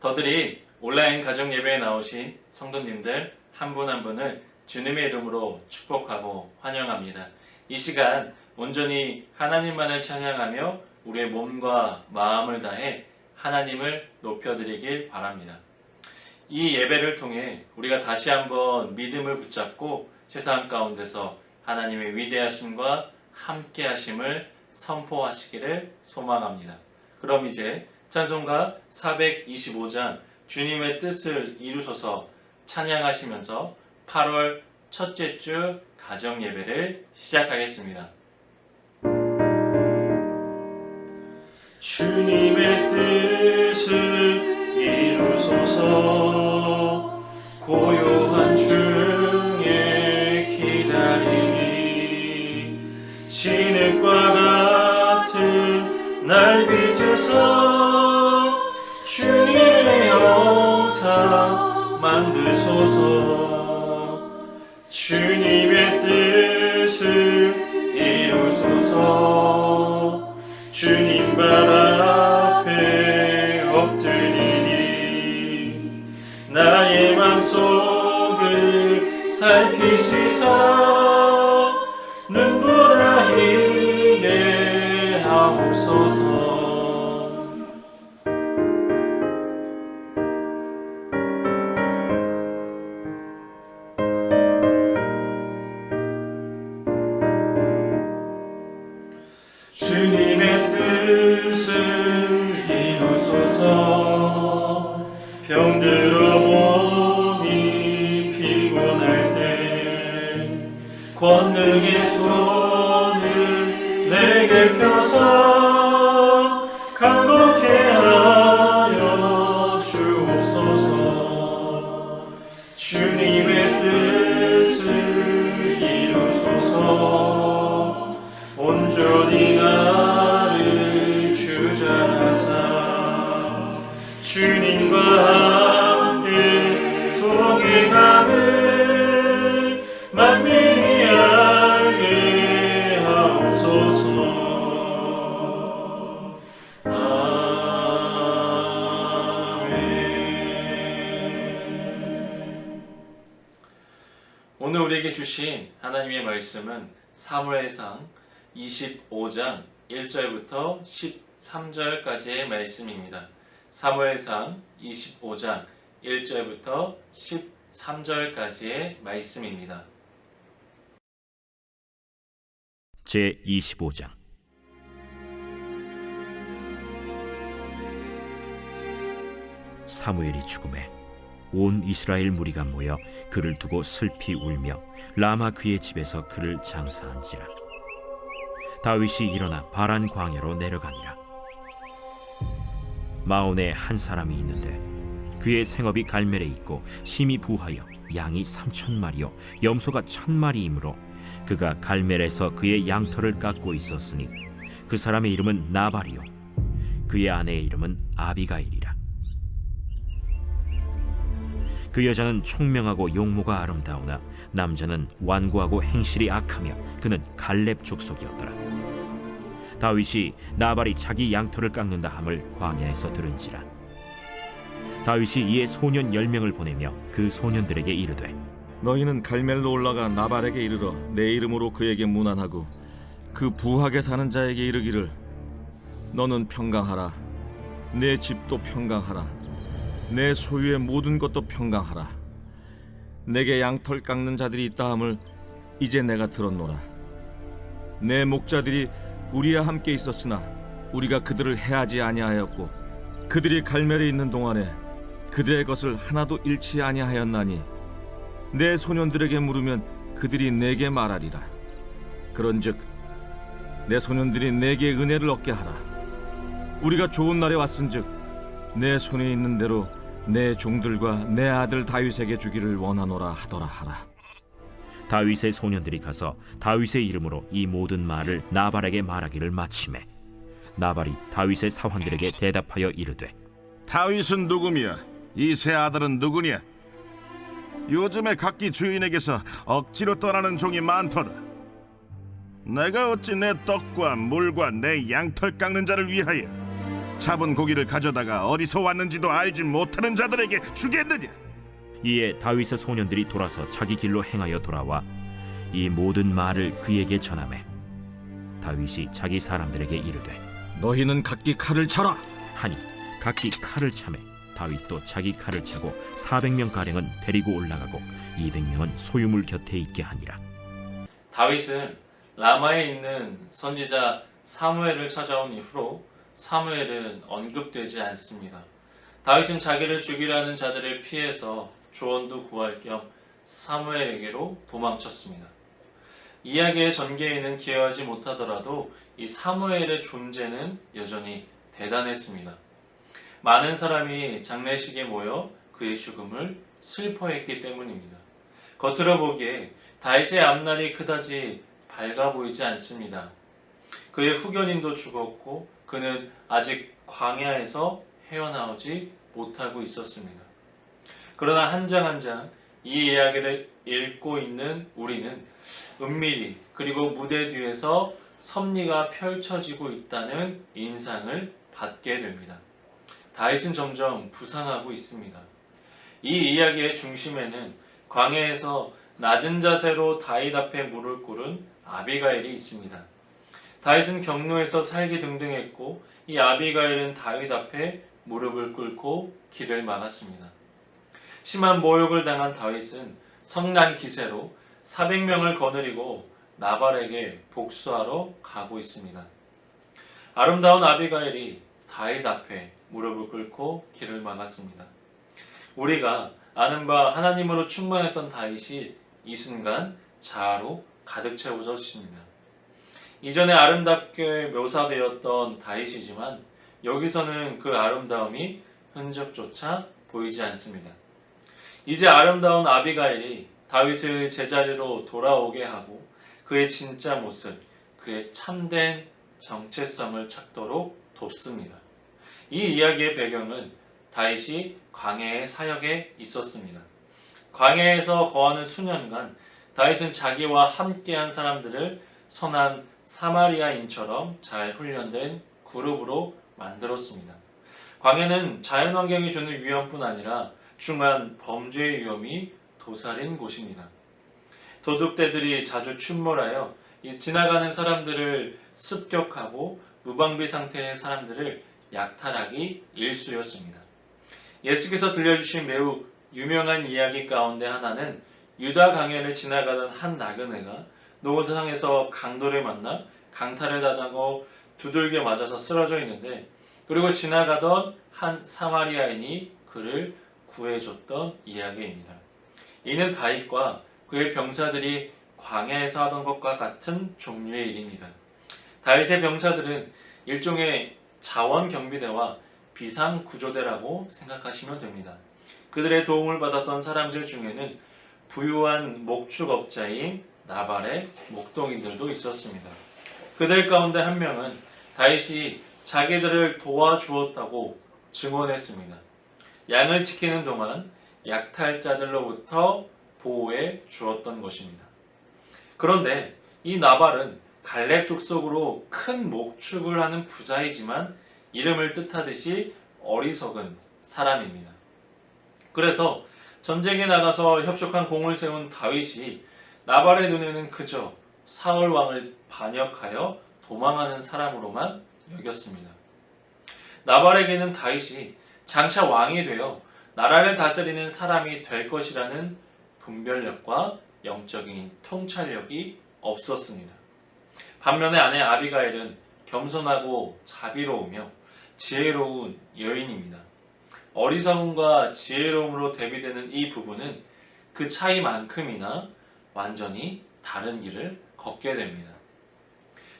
더드림 온라인 가정 예배에 나오신 성도님들 한 분 한 분을 주님의 이름으로 축복하고 환영합니다. 이 시간 온전히 하나님만을 찬양하며 우리의 몸과 마음을 다해 하나님을 높여드리길 바랍니다. 이 예배를 통해 우리가 다시 한번 믿음을 붙잡고 세상 가운데서 하나님의 위대하심과 함께하심을 선포하시기를 소망합니다. 그럼 이제 찬송가 425장 주님의 뜻을 이루소서 찬양하시면서 8월 첫째 주 가정 예배를 시작하겠습니다. 주님의 뜻을 이루소서 고요한 중에 기다리니 진흙과 같은 날 빚으서 주님의 영상 만드소서 주님의 뜻을 이루소서 주님 발 앞에 엎드리니 나의 맘속을 살피시사 눈보다 희게 하옵소서. 주님의 뜻을 이루소서 병들어 몸이 피곤할 때 권능의 손을 내게 펴서 강건케 하여 주옵소서. 주님의 뜻을 이루소서 온전히 나를 주장하사 주님과 함께 동행함을 만민이 알게 하옵소서. 아멘. 오늘 우리에게 주신 하나님의 말씀은 사무엘상 25장 1절부터 13절까지의 말씀입니다. 사무엘상 25장 1절부터 13절까지의 말씀입니다. 제25장 사무엘이 죽음에 온 이스라엘 무리가 모여 그를 두고 슬피 울며 라마 그의 집에서 그를 장사한지라. 다윗이 일어나 바란 광야로 내려가니라. 마온에 한 사람이 있는데 그의 생업이 갈멜에 있고 심히 부하여 양이 3,000마리요 염소가 1,000마리이므로 그가 갈멜에서 그의 양털을 깎고 있었으니 그 사람의 이름은 나발이요 그의 아내의 이름은 아비가일이라. 그 여자는 총명하고 용모가 아름다우나 남자는 완고하고 행실이 악하며 그는 갈렙 족속이었더라. 다윗이 나발이 자기 양털을 깎는다 함을 광야에서 들은지라. 다윗이 이에 소년 10명을 보내며 그 소년들에게 이르되 너희는 갈멜로 올라가 나발에게 이르러 내 이름으로 그에게 문안하고 그 부하게 사는 자에게 이르기를 너는 평강하라 내 집도 평강하라 내 소유의 모든 것도 평강하라 내게 양털 깎는 자들이 있다 함을 이제 내가 들었노라. 내 목자들이 우리와 함께 있었으나 우리가 그들을 해하지 아니하였고 그들이 갈멜에 있는 동안에 그들의 것을 하나도 잃지 아니하였나니 내 소년들에게 물으면 그들이 내게 말하리라. 그런즉 내 소년들이 내게 은혜를 얻게 하라. 우리가 좋은 날에 왔은즉 내 손에 있는 대로 내 종들과 내 아들 다윗에게 주기를 원하노라 하더라 하라. 다윗의 소년들이 가서 다윗의 이름으로 이 모든 말을 나발에게 말하기를 마치매 나발이 다윗의 사환들에게 대답하여 이르되 다윗은 누구며 이 세 아들은 누구냐? 요즘에 각기 주인에게서 억지로 떠나는 종이 많도다. 내가 어찌 내 떡과 물과 내 양털 깎는 자를 위하여 잡은 고기를 가져다가 어디서 왔는지도 알지 못하는 자들에게 주겠느냐? 이에 다윗의 소년들이 돌아서 자기 길로 행하여 돌아와 이 모든 말을 그에게 전하매 다윗이 자기 사람들에게 이르되 너희는 각기 칼을 차라. 하니 각기 칼을 차매 다윗도 자기 칼을 차고 400명 가량은 데리고 올라가고 200명은 소유물 곁에 있게 하니라. 다윗은 라마에 있는 선지자 사무엘을 찾아온 이후로 사무엘은 언급되지 않습니다. 다윗은 자기를 죽이려는 자들을 피해서 조언도 구할 겸 사무엘에게로 도망쳤습니다. 이야기의 전개에는 기여하지 못하더라도 이 사무엘의 존재는 여전히 대단했습니다. 많은 사람이 장례식에 모여 그의 죽음을 슬퍼했기 때문입니다. 겉으로 보기에 다윗의 앞날이 그다지 밝아 보이지 않습니다. 그의 후견인도 죽었고 그는 아직 광야에서 헤어나오지 못하고 있었습니다. 그러나 한 장 한 장 이 이야기를 읽고 있는 우리는 은밀히 그리고 무대 뒤에서 섭리가 펼쳐지고 있다는 인상을 받게 됩니다. 다윗은 점점 부상하고 있습니다. 이 이야기의 중심에는 광야에서 낮은 자세로 다윗 앞에 무릎 꿇은 아비가일이 있습니다. 다윗은 경로에서 살기 등등했고 이 아비가일은 다윗 앞에 무릎을 꿇고 길을 막았습니다. 심한 모욕을 당한 다윗은 성난 기세로 400명을 거느리고 나발에게 복수하러 가고 있습니다. 아름다운 아비가일이 다윗 앞에 무릎을 꿇고 길을 막았습니다. 우리가 아는 바 하나님으로 충만했던 다윗이 이 순간 자아로 가득 채워졌습니다. 이전에 아름답게 묘사되었던 다윗이지만 여기서는 그 아름다움이 흔적조차 보이지 않습니다. 이제 아름다운 아비가일이 다윗을 제자리로 돌아오게 하고 그의 진짜 모습, 그의 참된 정체성을 찾도록 돕습니다. 이 이야기의 배경은 다윗이 광야의 사역에 있었습니다. 광야에서 거하는 수년간 다윗은 자기와 함께한 사람들을 선한 사마리아인처럼 잘 훈련된 그룹으로 만들었습니다. 광야는 자연환경이 주는 위험뿐 아니라 중한 범죄의 위험이 도사린 곳입니다. 도둑대들이 자주 출몰하여 지나가는 사람들을 습격하고 무방비 상태의 사람들을 약탈하기 일쑤였습니다. 예수께서 들려주신 매우 유명한 이야기 가운데 하나는 유다 강야를 지나가던 한 나그네가 노고탕에서 강도를 만나 강탈을 당하고 두들겨 맞아서 쓰러져 있는데 그리고 지나가던 한 사마리아인이 그를 구해줬던 이야기입니다. 이는 다윗과 그의 병사들이 광야에서 하던 것과 같은 종류의 일입니다. 다윗의 병사들은 일종의 자원경비대와 비상구조대라고 생각하시면 됩니다. 그들의 도움을 받았던 사람들 중에는 부유한 목축업자인 나발의 목동인들도 있었습니다. 그들 가운데 한 명은 다윗이 자기들을 도와주었다고 증언했습니다. 양을 지키는 동안 약탈자들로부터 보호해 주었던 것입니다. 그런데 이 나발은 갈렙 족속으로 큰 목축을 하는 부자이지만 이름을 뜻하듯이 어리석은 사람입니다. 그래서 전쟁에 나가서 협력한 공을 세운 다윗이 나발의 눈에는 그저 사울 왕을 반역하여 도망하는 사람으로만 여겼습니다. 나발에게는 다윗이 장차 왕이 되어 나라를 다스리는 사람이 될 것이라는 분별력과 영적인 통찰력이 없었습니다. 반면에 아내 아비가일은 겸손하고 자비로우며 지혜로운 여인입니다. 어리석음과 지혜로움으로 대비되는 이 부부는 그 차이만큼이나 완전히 다른 길을 걷게 됩니다.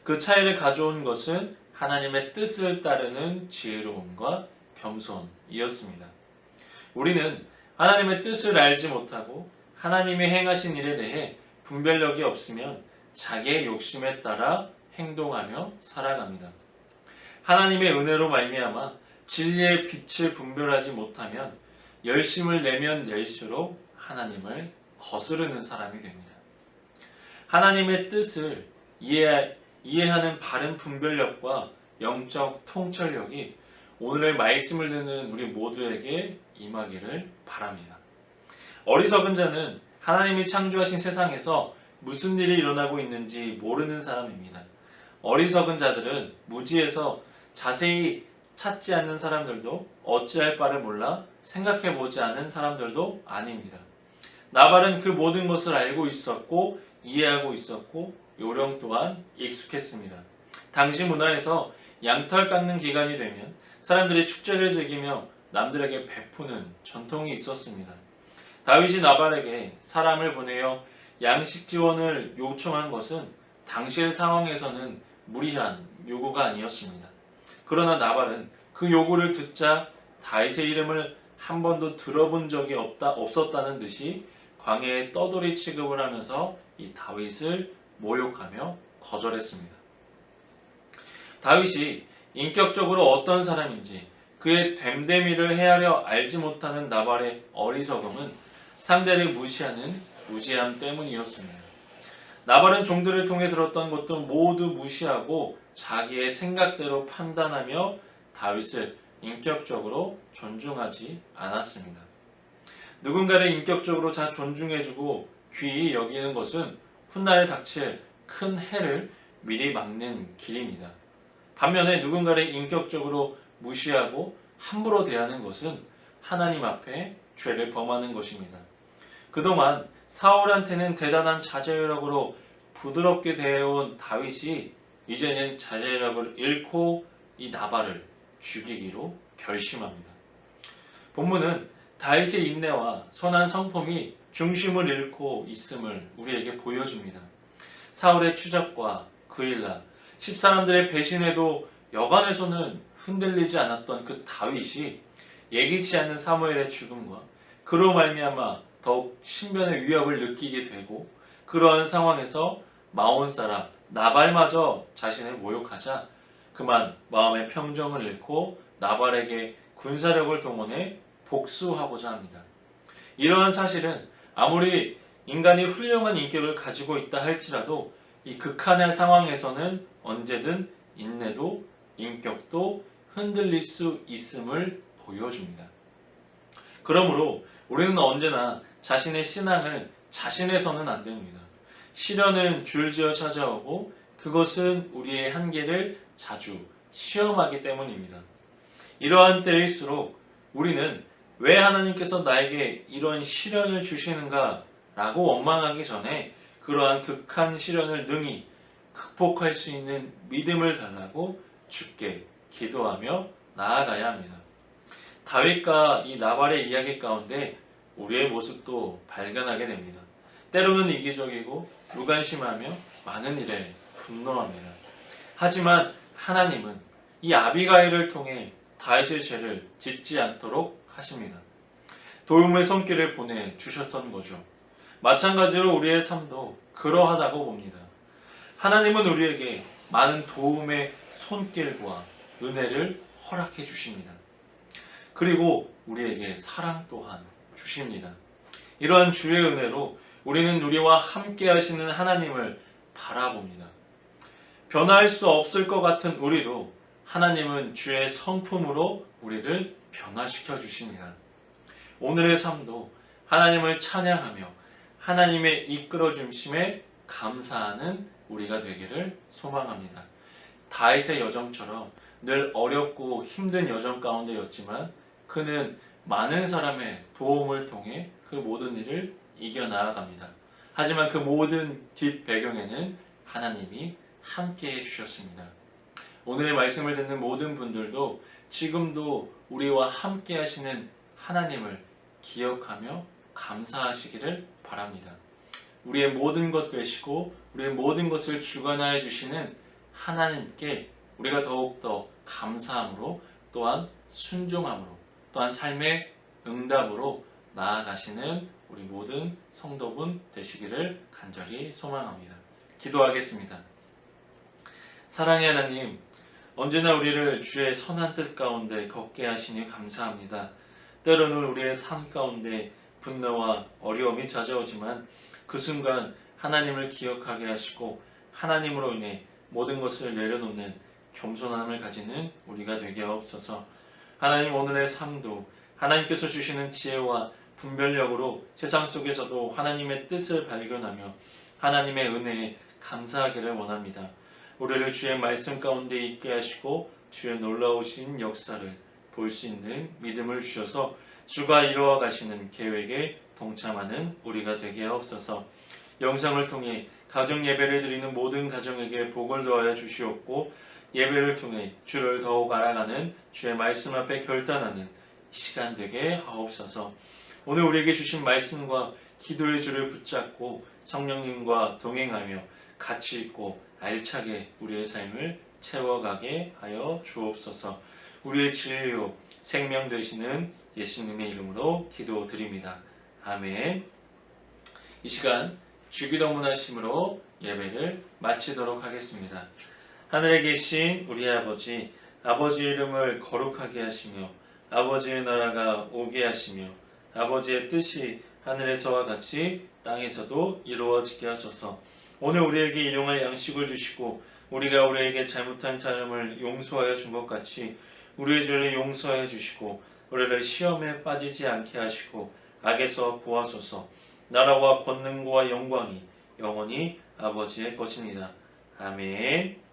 그 차이를 가져온 것은 하나님의 뜻을 따르는 지혜로움과 겸손이었습니다. 우리는 하나님의 뜻을 알지 못하고 하나님이 행하신 일에 대해 분별력이 없으면 자기의 욕심에 따라 행동하며 살아갑니다. 하나님의 은혜로 말미암아 진리의 빛을 분별하지 못하면 열심을 내면 낼수록 하나님을 거스르는 사람이 됩니다. 하나님의 뜻을 이해하는 바른 분별력과 영적 통찰력이 오늘의 말씀을 듣는 우리 모두에게 임하기를 바랍니다. 어리석은 자는 하나님이 창조하신 세상에서 무슨 일이 일어나고 있는지 모르는 사람입니다. 어리석은 자들은 무지에서 자세히 찾지 않는 사람들도 어찌할 바를 몰라 생각해보지 않은 사람들도 아닙니다. 나발은 그 모든 것을 알고 있었고 이해하고 있었고 요령 또한 익숙했습니다. 당시 문화에서 양털 깎는 기간이 되면 사람들이 축제를 즐기며 남들에게 베푸는 전통이 있었습니다. 다윗이 나발에게 사람을 보내어 양식 지원을 요청한 것은 당시의 상황에서는 무리한 요구가 아니었습니다. 그러나 나발은 그 요구를 듣자 다윗의 이름을 한 번도 들어본 적이 없었다는 듯이 광야에 떠돌이 취급을 하면서 이 다윗을 모욕하며 거절했습니다. 다윗이 인격적으로 어떤 사람인지 그의 됨됨이를 헤아려 알지 못하는 나발의 어리석음은 상대를 무시하는 무지함 때문이었습니다. 나발은 종들을 통해 들었던 것도 모두 무시하고 자기의 생각대로 판단하며 다윗을 인격적으로 존중하지 않았습니다. 누군가를 인격적으로 잘 존중해주고 귀히 여기는 것은 훗날에 닥칠 큰 해를 미리 막는 길입니다. 반면에 누군가를 인격적으로 무시하고 함부로 대하는 것은 하나님 앞에 죄를 범하는 것입니다. 그동안 사울한테는 대단한 자제력으로 부드럽게 대해온 다윗이 이제는 자제력을 잃고 이 나발을 죽이기로 결심합니다. 본문은 다윗의 인내와 선한 성품이 중심을 잃고 있음을 우리에게 보여줍니다. 사울의 추적과 그 일라, 십사람들의 배신에도 여간에서는 흔들리지 않았던 그 다윗이 예기치 않은 사무엘의 죽음과 그로 말미암아 더욱 신변의 위협을 느끼게 되고 그러한 상황에서 마온 사람 나발마저 자신을 모욕하자 그만 마음의 평정을 잃고 나발에게 군사력을 동원해 복수하고자 합니다. 이러한 사실은 아무리 인간이 훌륭한 인격을 가지고 있다 할지라도 이 극한의 상황에서는 언제든 인내도 인격도 흔들릴 수 있음을 보여줍니다. 그러므로 우리는 언제나 자신의 신앙을 자신해서는 안 됩니다. 시련은 줄지어 찾아오고 그것은 우리의 한계를 자주 시험하기 때문입니다. 이러한 때일수록 우리는 왜 하나님께서 나에게 이런 시련을 주시는가 라고 원망하기 전에 그러한 극한 시련을 능히 극복할 수 있는 믿음을 달라고 주께 기도하며 나아가야 합니다. 다윗과 이 나발의 이야기 가운데 우리의 모습도 발견하게 됩니다. 때로는 이기적이고 무관심하며 많은 일에 분노합니다. 하지만 하나님은 이 아비가일을 통해 다윗의 죄를 짓지 않도록 하십니다. 도움의 손길을 보내주셨던 거죠. 마찬가지로 우리의 삶도 그러하다고 봅니다. 하나님은 우리에게 많은 도움의 손길과 은혜를 허락해 주십니다. 그리고 우리에게 사랑 또한 주십니다. 이러한 주의 은혜로 우리는 우리와 함께 하시는 하나님을 바라봅니다. 변화할 수 없을 것 같은 우리도 하나님은 주의 성품으로 우리를 변화시켜 주십니다. 오늘의 삶도 하나님을 찬양하며 하나님의 이끌어 주심에 감사하는 우리가 되기를 소망합니다. 다윗의 여정처럼 늘 어렵고 힘든 여정 가운데였지만 그는 많은 사람의 도움을 통해 그 모든 일을 이겨나아갑니다. 하지만 그 모든 뒷배경에는 하나님이 함께해 주셨습니다. 오늘의 말씀을 듣는 모든 분들도 지금도 우리와 함께 하시는 하나님을 기억하며 감사하시기를 바랍니다. 우리의 모든 것 되시고 우리의 모든 것을 주관하여 주시는 하나님께 우리가 더욱더 감사함으로 또한 순종함으로 또한 삶의 응답으로 나아가시는 우리 모든 성도분 되시기를 간절히 소망합니다. 기도하겠습니다. 사랑의 하나님, 언제나 우리를 주의 선한 뜻 가운데 걷게 하시니 감사합니다. 때로는 우리의 삶 가운데 분노와 어려움이 찾아오지만 그 순간 하나님을 기억하게 하시고 하나님으로 인해 모든 것을 내려놓는 겸손함을 가지는 우리가 되게 하옵소서. 하나님 오늘의 삶도 하나님께서 주시는 지혜와 분별력으로 세상 속에서도 하나님의 뜻을 발견하며 하나님의 은혜에 감사하기를 원합니다. 우리를 주의 말씀 가운데 있게 하시고 주의 놀라우신 역사를 볼 수 있는 믿음을 주셔서 주가 이루어 가시는 계획에 동참하는 우리가 되게 하옵소서. 영상을 통해 가정 예배를 드리는 모든 가정에게 복을 더하여 주시옵고 예배를 통해 주를 더욱 알아가는 주의 말씀 앞에 결단하는 시간 되게 하옵소서. 오늘 우리에게 주신 말씀과 기도의 줄을 붙잡고 성령님과 동행하며 같이 있고 알차게 우리의 삶을 채워가게 하여 주옵소서. 우리의 진리요 생명 되시는 예수님의 이름으로 기도드립니다. 아멘. 이 시간 주기도문 하심으로 예배를 마치도록 하겠습니다. 하늘에 계신 우리 아버지, 아버지의 이름을 거룩하게 하시며 아버지의 나라가 오게 하시며 아버지의 뜻이 하늘에서와 같이 땅에서도 이루어지게 하소서. 오늘 우리에게 일용할 양식을 주시고 우리가 우리에게 잘못한 사람을 용서하여 준 것 같이 우리의 죄를 용서하여 주시고 우리를 시험에 빠지지 않게 하시고 악에서 구하소서. 나라와 권능과 영광이 영원히 아버지의 것입니다. 아멘.